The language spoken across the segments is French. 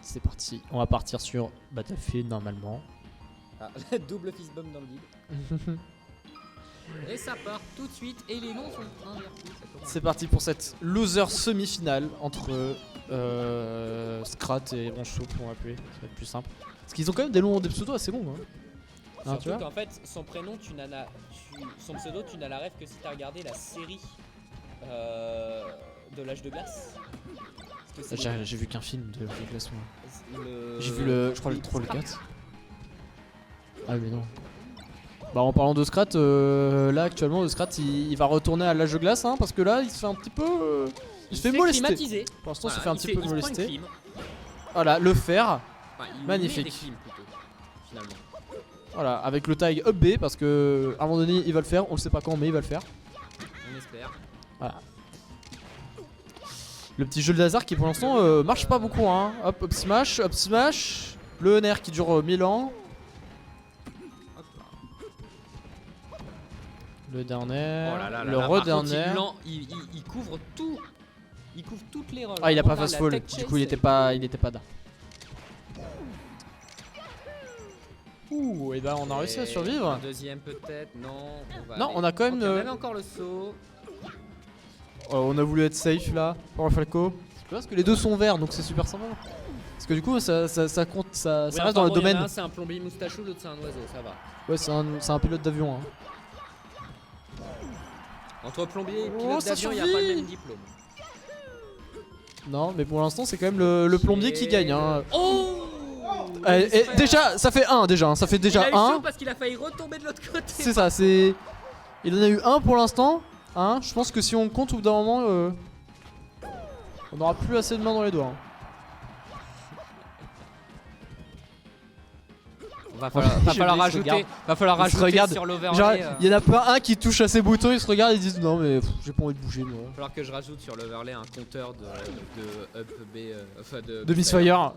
C'est parti. On va partir sur Battlefield normalement. Ah, double fist bump dans le vide. Et ça part tout de suite. Et les noms sont invertis. C'est parti pour cette loser semi-finale entre Scrat et Brancho pour appeler. Ça va être plus simple. Parce qu'ils ont quand même des pseudos assez longs. Hein. Surtout qu'en fait, son prénom, son pseudo, tu n'as la rêve que si tu as regardé la série de l'âge de glace. J'ai vu qu'un film de l'âge de glace. J'ai vu je crois le 3 ou le 4. Ah mais non. Bah en parlant de Scrat, là actuellement le Scrat il va retourner à l'âge de glace hein, parce que là il se fait un petit peu... il se fait molester. Pour l'instant il se fait un petit peu molester. Voilà, le fer. Enfin, magnifique. Plutôt, finalement. Voilà, avec le tag up B parce que à un moment donné il va le faire, on ne sait pas quand mais il va le faire. On espère. Voilà. Le petit jeu de hasard qui pour l'instant marche pas beaucoup hein. Hop, up smash. Le nerf qui dure 1000 ans. Le dernier, oh là là le re-dernier. Il couvre tout. Il couvre toutes les rolls. Ah il a pas fast fall, du coup il était pas là. Ouh, et bah on a réussi à survivre. Un deuxième peut-être, non. On a quand même. On a encore le saut. On a voulu être safe là pour le Falco. Parce que les deux sont verts donc c'est super sympa. Parce que du coup ça compte, ça reste dans le domaine. C'est un plombier moustachou, l'autre c'est un oiseau, ça va. Ouais, c'est un pilote d'avion. Hein. Entre plombier et pilote d'avion, il n'y a pas le même diplôme. Non, mais pour l'instant c'est quand même le plombier qui gagne. Hein. Oh et déjà, ça fait 1 déjà. Ça fait déjà 1. Il a eu chaud parce qu'il a failli retomber de l'autre côté. C'est ça, c'est. Il en a eu 1 pour l'instant. Hein, je pense que si on compte au bout d'un moment, on n'aura plus assez de mains dans les doigts. Hein. Va falloir rajouter sur l'overlay. Il y en a pas un qui touche à ses boutons, ils se regardent et ils disent non mais j'ai pas envie de bouger moi. Il va falloir que je rajoute sur l'overlay un compteur de up B, enfin de Misfire.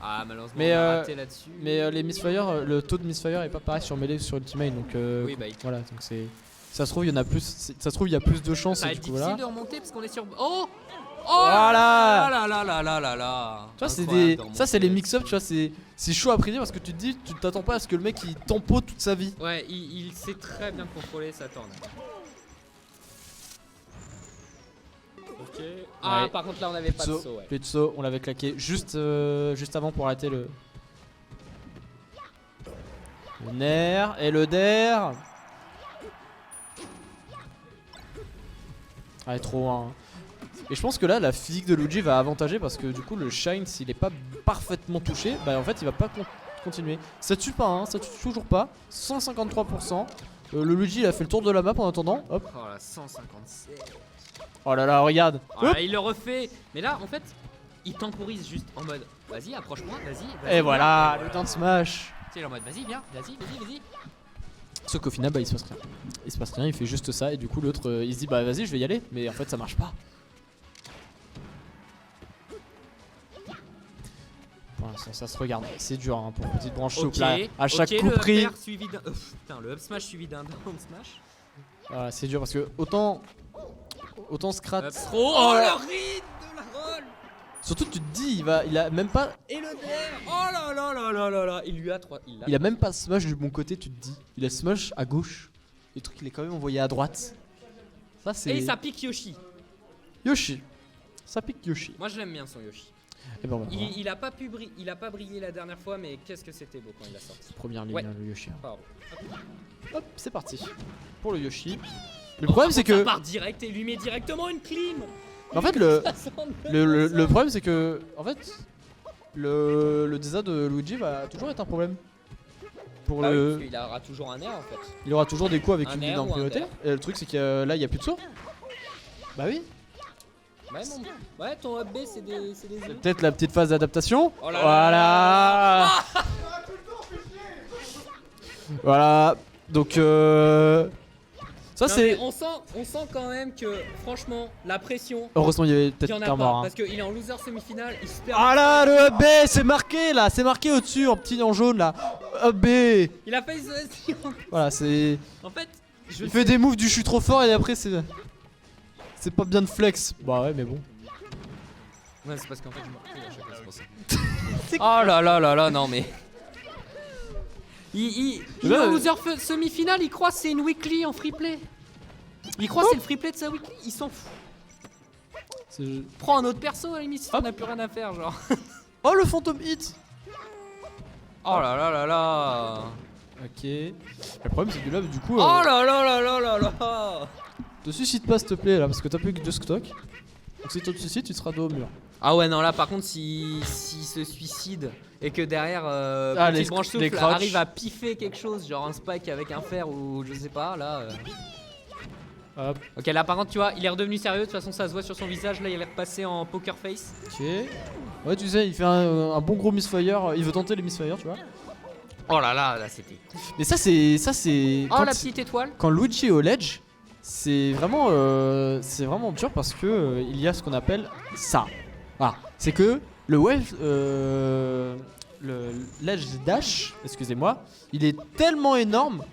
Ah malheureusement mais, on a raté là-dessus. Mais les Misfire, le taux de Misfire est pas pareil sur Melee que sur Ultimate donc oui, bah, voilà donc c'est. Ça se trouve il y en a plus, ça se trouve il y a plus de chances. Ça va être difficile de remonter parce qu'on est sur. Oh voilà. Là. Tu vois ça c'est les mix-up, tu vois c'est chaud à prédire parce que tu te dis tu t'attends pas à ce que le mec il tempo toute sa vie. Ouais il sait très bien contrôler sa tornade. Ok. Ah par contre là on avait pas de saut. Plus de saut, on l'avait claqué juste avant pour arrêter le nerf et le der. Ah, trop loin. Et je pense que là la physique de Luigi va avantager parce que du coup le Shine s'il est pas parfaitement touché, bah en fait il va pas continuer. Ça tue pas hein, ça tue toujours pas. 153%. Le Luigi il a fait le tour de la map en attendant. Hop. Oh là 157. Oh là là regarde. Oh là, il le refait. Mais là en fait il temporise juste en mode vas-y approche-moi, vas-y. Et voilà le temps de smash. Tu sais en mode vas-y viens, vas-y. Sauf qu'au final bah il se passe rien. Il se passe rien, il fait juste ça et du coup l'autre il se dit bah vas-y je vais y aller. Mais en fait ça marche pas. Pour l'instant ça se regarde, c'est dur hein, pour une petite branche souple là, à chaque coup pris. Putain le up smash suivi d'un down smash. Voilà c'est dur parce que autant Scrat. Oh le read de la roll. Surtout tu te dis il a même pas. Et le nerf. Oh là. Il lui a 3. Il a même pas smash du bon côté tu te dis. Il a smash à gauche. Le truc il est quand même envoyé à droite. Ça c'est. Et ça pique Yoshi. Ça pique Yoshi. Moi je l'aime bien son Yoshi. Et ben, il a pas brillé la dernière fois mais qu'est-ce que c'était beau quand il a sorti. Première ligne le Yoshi. Pardon. Hop c'est parti. Pour le Yoshi. Le problème c'est que. Ça part direct et lui met directement une clim. En fait le problème c'est que en fait le désert de Luigi va toujours être un problème. Pour parce qu'il aura toujours un air en fait. Il aura toujours des coups avec un une ligne en priorité. Et le truc c'est que là il y a plus de saut. Bah oui. Ouais ton up B c'est des c'est peut-être la petite phase d'adaptation. Oh là voilà. Voilà. Donc ça c'est. On sent quand même que franchement la pression. Heureusement il y avait peut-être qu'un mort. Hein. Parce qu'il est en loser semi-finale, il se perd. Ah là le up B c'est marqué là, c'est marqué au-dessus en petit en jaune là. Up B. Il a failli se. Voilà c'est. En fait. Il fait des moves du je suis trop fort et après c'est. C'est pas bien de flex. Bah ouais mais bon. Ouais, c'est parce qu'en fait je me recule à chaque fois, c'est pour ça. Oh là là là là, non mais. Il est en loser semi-finale, il croit que c'est une weekly en free play. Il croit que c'est le free play de sa weekly, il s'en fout. Prends un autre perso à la limite si on n'a plus rien à faire, genre. Oh, le Phantom Hit. Oh là là là là. Ok. Le problème, c'est que là, du coup. Oh là là là là là là. Te suicide pas, s'il te plaît, là, parce que t'as plus que 2 stocks. Donc, si tu te suicides, tu seras dos au mur. Ah ouais, non, là par contre, s'il se suicide et que derrière, les branche souffle crouches. arrive à piffer quelque chose, genre un spike avec un fer ou je sais pas, là. Hop. Ok, là par contre, tu vois, il est redevenu sérieux, de toute façon, ça se voit sur son visage, là il est repassé en poker face. Ok. Ouais, tu sais, il fait un bon gros misfire. Il veut tenter les misfire, tu vois. Oh là là, là c'était. Mais ça, c'est. Oh la petite étoile. Quand Luigi est au ledge, c'est vraiment dur parce que il y a ce qu'on appelle ça. Voilà. C'est que le wave. Le ledge dash, excusez-moi, il est tellement énorme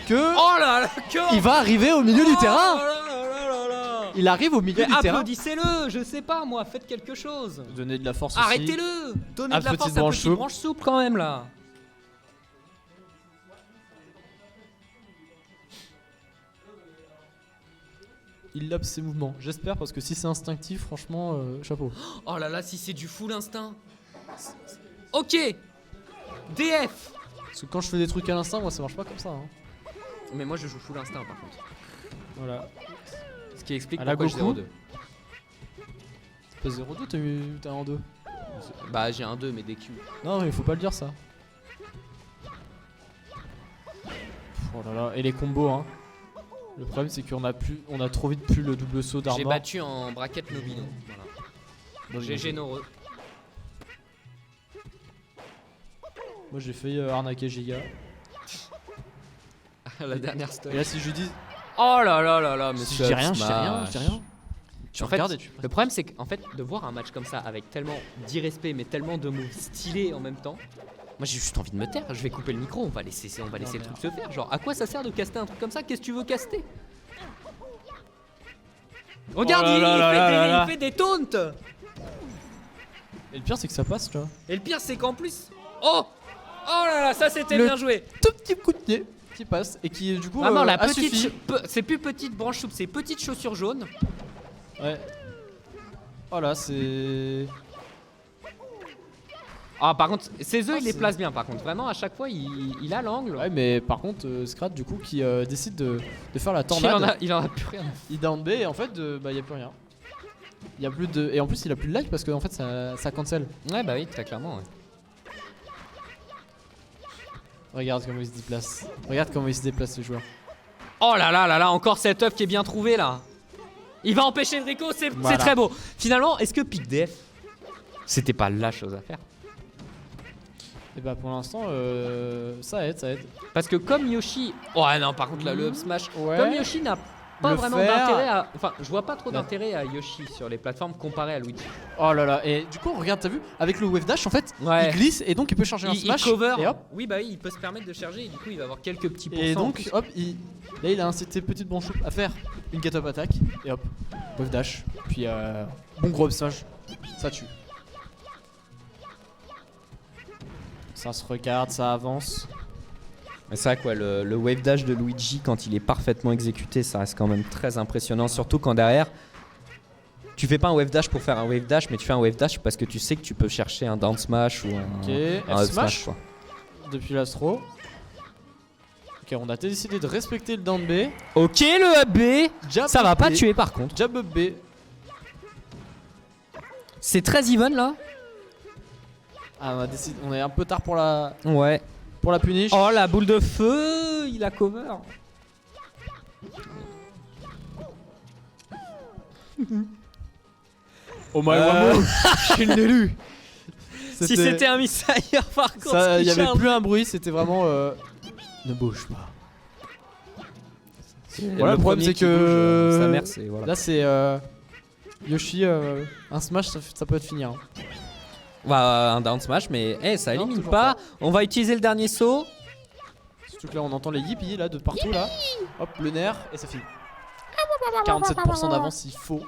que. Oh là là, il va arriver au milieu du terrain. Oh là là là là là. Il arrive au milieu Mais du terrain. applaudissez-le, je sais pas moi, faites quelque chose. Donnez de la force aussi. Arrêtez-le. Donnez Ah, de la petite force à branche petite souple. branche souple quand même là. Il lobe ses mouvements, j'espère, parce que si c'est instinctif, franchement, chapeau. Oh là là, si c'est du full instinct. Ok. DF. Parce que quand je fais des trucs à l'instinct, moi ça marche pas comme ça. Hein. Mais moi je joue full instinct par contre. Voilà. Ce qui explique À la pourquoi j'ai Goku. 0-2. C'est pas 0-2, t'as un 2. Bah j'ai un 2 mais DQ. Non, mais faut pas le dire ça. Oh là là, et les combos, hein. Le problème c'est qu'on a trop vite plus le double saut d'armor. J'ai battu en bracket Nobino. Voilà. J'ai généreux. Moi j'ai failli arnaquer Giga. La dernière Et story. là si je lui dis. Oh là là là là, mais Si je dis rien, je dis rien, je dis rien. Tu En fait, regardes et tu. le problème c'est qu'en fait de voir un match comme ça avec tellement d'irrespect mais tellement de moves stylés en même temps. Moi j'ai juste envie de me taire, je vais couper le micro, on va laisser le truc se faire. Genre à quoi ça sert de caster un truc comme ça? Qu'est-ce que tu veux caster? Regarde, Oh là il fait des taunts. Et le pire c'est que ça passe, tu vois. Et le pire c'est qu'en plus. Oh là là, ça c'était Le bien joué. Tout petit coup de pied qui passe et qui du coup Vraiment la a petite suffi. c'est plus petite branche souple, c'est petite chaussure jaune. Ouais. Oh là c'est. Ah par contre ses œufs il les c'est- place bien par contre. Vraiment à chaque fois il a l'angle. Ouais mais par contre Scrat du coup qui décide de faire la tornade. Il en a plus rien. Il down B et en fait bah y a plus rien. Y a plus de. Et en plus il a plus de lag parce que en fait ça cancel. Ouais bah oui très clairement ouais. Regarde comment il se déplace. Regarde comment il se déplace ce joueur. Oh là là là là, encore cette œuf qui est bien trouvée là. Il va empêcher Enrico, c'est Voilà. très beau. Finalement, est-ce que pick def c'était pas la chose à faire? Et bah pour l'instant ça aide. Parce que comme Yoshi. Oh non, par contre là le up smash. Ouais. Comme Yoshi n'a pas Le vraiment faire. d'intérêt à. Enfin, je vois pas trop Non. d'intérêt à Yoshi sur les plateformes comparé à Luigi. Oh là là. Et du coup regarde t'as vu avec le wave dash en fait Ouais. il glisse et donc il peut charger un Il smash cover. et hop. Oui, bah oui, il peut se permettre de charger et du coup il va avoir quelques petits pourcents. Et en donc plus. hop là il a incité petite branche à faire une get up attack et hop wave dash puis bon gros up smash ça tue. Ça se regarde, ça avance. Mais c'est vrai quoi, le wave dash de Luigi quand il est parfaitement exécuté, ça reste quand même très impressionnant. Surtout quand derrière, tu fais pas un wave dash pour faire un wave dash, mais tu fais un wave dash parce que tu sais que tu peux chercher un down smash ou Ok, un F up smash smash quoi. depuis l'astro. Ok, on a décidé de respecter le down B. Ok le up B, Jab ça va up pas B. tuer par contre. Jab up B. C'est très even là. Ah, on est un peu tard pour la Ouais. punish. Oh la boule de feu, il a cover. Oh my wamo. Je suis le élu. Si c'était un missile par contre, ça, il y avait Richard. plus un bruit, c'était vraiment ne bouge pas. Voilà, le problème premier c'est qui que bouge, sa mère c'est voilà. là c'est Yoshi un smash ça peut être fini. Hein. Bah, un down smash mais ça Non, élimine toujours pas. On va utiliser le dernier saut. Surtout que là on entend les yippies là de partout là. Hop le nerf et ça finit. 47% d'avance, il faut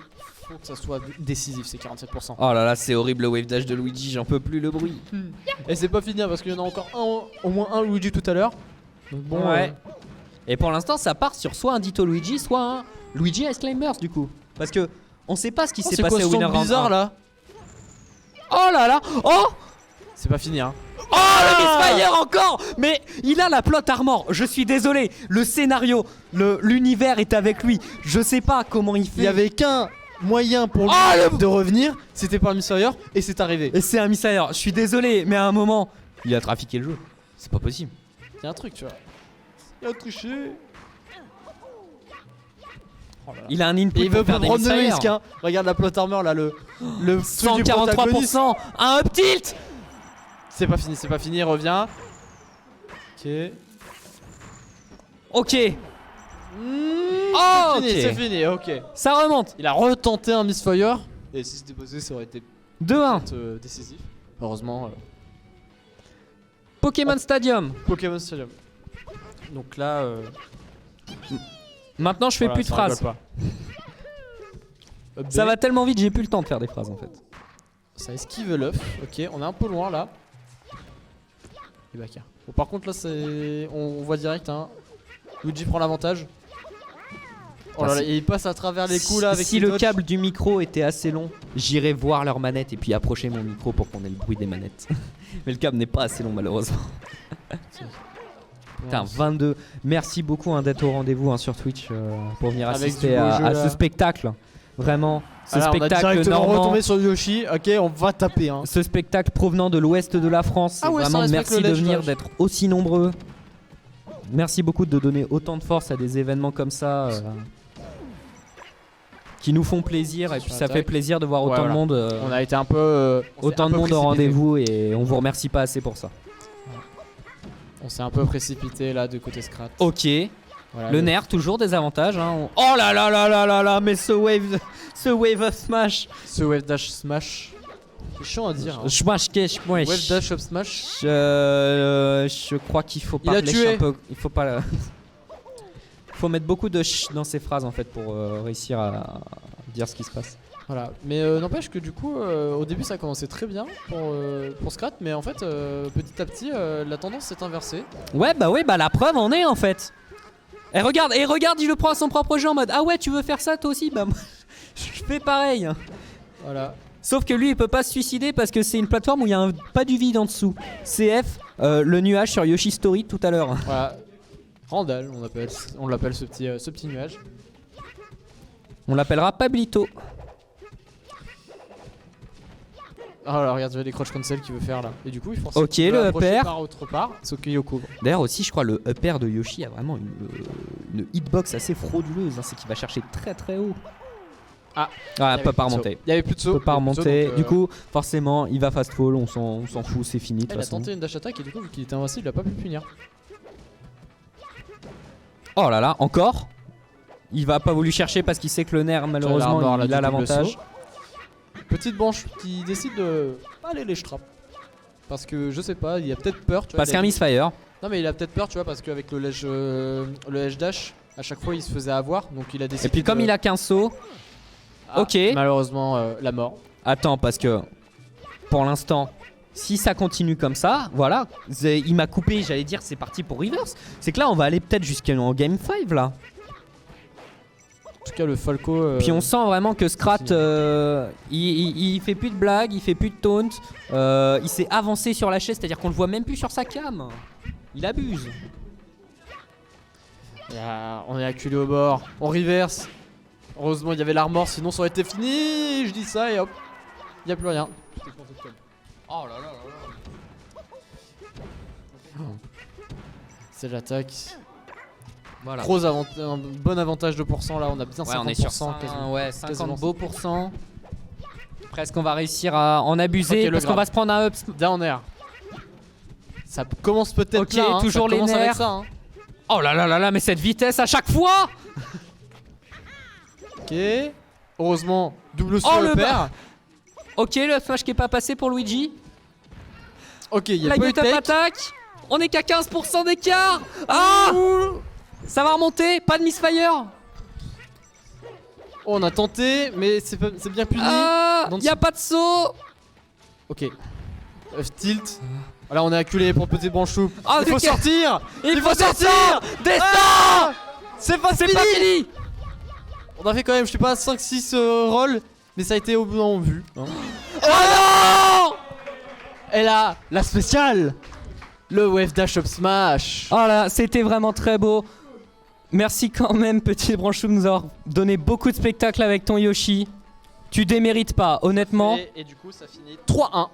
faut que ça soit décisif, c'est 47%. Oh là là, c'est horrible le wave dash de Luigi, j'en peux plus le bruit. Et c'est pas fini hein, parce qu'il y en a encore au moins un Luigi tout à l'heure. Donc bon, Ouais. Et pour l'instant, ça part sur soit un Ditto Luigi, soit un Luigi Ice Climbers du coup. Parce que on sait pas ce qui s'est c'est passé quoi ce au Winner son Round bizarre 1. là? Oh là là. Oh. C'est pas fini hein. Oh le Misfire encore. Mais il a la plot armor. Je suis désolé. Le scénario, l'univers est avec lui. Je sais pas comment il fait. Il y avait qu'un moyen pour lui de revenir, c'était par le Misfire et c'est arrivé. Et c'est un Misfire. Je suis désolé, mais à un moment, il a trafiqué le jeu. C'est pas possible. Il y a un truc, tu vois. Il a triché. Oh là là. Il a un input Et il pour veut faire pas des prendre de Misfires. risque hein. Regarde la plot armor là, le truc du protagoniste. 143%. Un up tilt. C'est pas fini, il revient. Ok. Ok. Oh, ok. c'est fini, ok. Ça remonte. Il a retenté un Misfire. Et si c'était posé, ça aurait été 2-1. Décisif. Heureusement. Pokémon Stadium. Pokémon Stadium. Donc là. Maintenant, je fais voilà, plus de ça phrases. rigole pas. Ça va tellement vite, j'ai plus le temps de faire des phrases en fait. Ça esquive l'œuf. Ok, on est un peu loin là. Et bah, bon, par contre, là, c'est. On voit direct, hein. Luigi prend l'avantage. Oh là là, et il passe à travers les coups là avec Si ses le dodges. câble du micro était assez long, j'irais voir leurs manettes et puis approcher mon micro pour qu'on ait le bruit des manettes. Mais le câble n'est pas assez long malheureusement. Putain, 22. Merci beaucoup hein, d'être au rendez-vous hein, sur Twitch pour venir Avec assister du beau à jeu, là. ce spectacle. Vraiment, ce Alors, on a spectacle directement normand. retombé sur Yoshi. Ok, on va taper. Hein. Ce spectacle provenant de l'ouest de la France. Ah ouais, ça Vraiment, respecte merci le de ledge, venir, vache. d'être aussi nombreux. Merci beaucoup de donner autant de force à des événements comme ça. Qui nous font plaisir et puis ça fait plaisir de voir autant de monde. On a été un peu. Autant de monde au rendez-vous et on vous remercie pas assez pour ça. On s'est un peu précipité là de côté Scrat. Ok. Voilà, Le nerf, toujours des avantages. Hein. Oh là là là là là là, mais ce wave of smash. Ce wave dash smash. C'est chiant à dire. Hein. Smash cash, Wave dash up smash. Je crois qu'il faut pas Il a lâcher tué. un peu. Il faut pas. Faut mettre beaucoup de ch dans ces phrases en fait pour réussir à dire ce qui se passe. Voilà, mais n'empêche que du coup, au début ça a commencé très bien pour Scrat, mais en fait, petit à petit, la tendance s'est inversée. Ouais, bah la preuve en est en fait. Et regarde, il le prend à son propre jeu en mode ah ouais, tu veux faire ça toi aussi? Bah moi, je fais pareil. Voilà. Sauf que lui, il peut pas se suicider parce que c'est une plateforme où il y a pas du vide en dessous. CF, le nuage sur Yoshi Story tout à l'heure. Voilà. Randall, on l'appelle ce petit nuage. On l'appellera Pablito. Ah là, regarde, j'ai des crotch cancel qu'il veut faire là. Et du coup, il force. Ok, le up air. par autre part, sauf qu'il le couvre. D'ailleurs aussi, je crois le up air de Yoshi a vraiment une hitbox assez frauduleuse. Hein, c'est qu'il va chercher très très haut. Ah, ouais, peut pas remonter. Il y avait plus de saut. Peut pas remonter. Donc, Du coup, forcément, il va fast fall. On s'en fout, c'est fini. De toute il a façon. tenté une dash attack et du coup, vu qu'il était invincible, il a pas pu le punir. Oh là là, encore. Il va pas voulu chercher parce qu'il sait que le nerf, malheureusement, l'armor, il là, a du double l'avantage. saut. Petite branche qui décide de pas aller les straps. Parce que je sais pas, il a peut-être peur. Tu vois, Parce qu'un misfire. Non, mais il a peut-être peur, tu vois, parce qu'avec le edge dash, à chaque fois il se faisait avoir. Donc il a décidé. Et puis, comme il a qu'un saut. Ah, Ok. Malheureusement, la mort. Attends, parce que pour l'instant, si ça continue comme ça, voilà, il m'a coupé, j'allais dire c'est parti pour reverse. C'est que là, on va aller peut-être jusqu'en game 5 là. En tout cas, le Falco. Puis on sent vraiment que Scrat, il fait plus de blagues, il fait plus de taunt, il s'est avancé sur la chaise, c'est-à-dire qu'on le voit même plus sur sa cam. Il abuse. On est acculé au bord, on reverse. Heureusement, il y avait l'armor, sinon ça aurait été fini. Je dis ça et hop, il n'y a plus rien. Oh là là là. C'est l'attaque. Voilà. Un bon avantage de pourcent là, on a bien 50%. Ouais, on est sur quasiment. ouais, Quasiment. 50 beaux %. Presque on va réussir à en abuser Ok, parce qu'on va se prendre un up. Down air. Ça commence peut-être Ok, là, hein, toujours ça les commence avec nerfs. ça, hein. Oh là là là là, mais cette vitesse à chaque fois. Ok. Heureusement, double saut Oh, le le père. Ok, le smash qui est pas passé pour Luigi. Ok, il y a La pas eu get up take. attaque. On est qu'à 15% d'écart. Ah, ça va remonter. Pas de misfire. Oh, on a tenté, mais c'est bien puni. Ah, Dans le- y a pas de saut. Ok. Tilt. Voilà, on est acculé pour le petit branchou. Ah, Il faut ok. sortir. Il faut sortir. Descends. Ah, c'est pas C'est fini. pas fini. On a fait quand même, je sais pas, 5-6 rolls, mais ça a été au bout d'un vu. Hein. Oh non. Et là, la spéciale, le wave dash up smash. Oh là, c'était vraiment très beau. Merci quand même, petit branchou, de nous avoir donné beaucoup de spectacles avec ton Yoshi. Tu démérites pas, honnêtement. Et du coup, ça finit 3-1